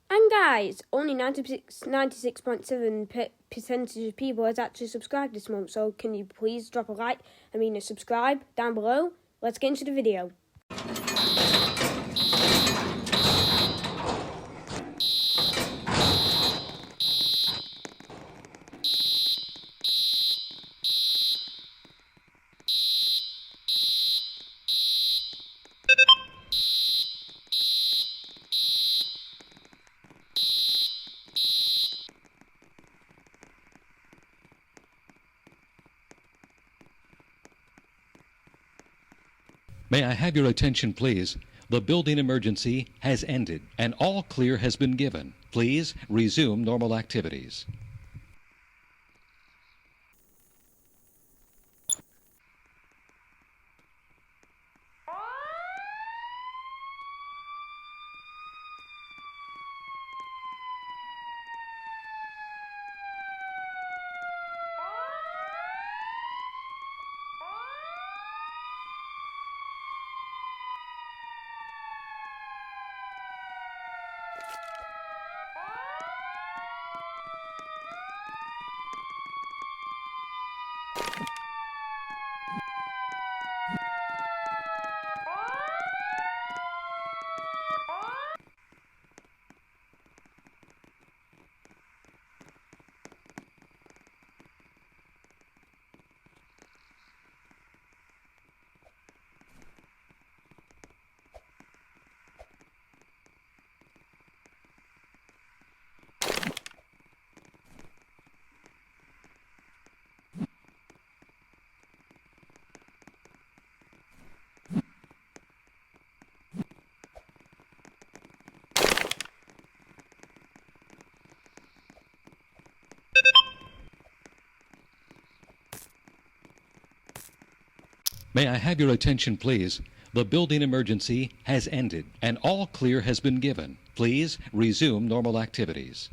And guys, only 96.7% of people has actually subscribed this month, so can you please drop a subscribe down below. Let's get into the video. May I have your attention, please? The building emergency has ended and all clear has been given. Please resume normal activities. May I have your attention, please? The building emergency has ended and all clear has been given. Please resume normal activities.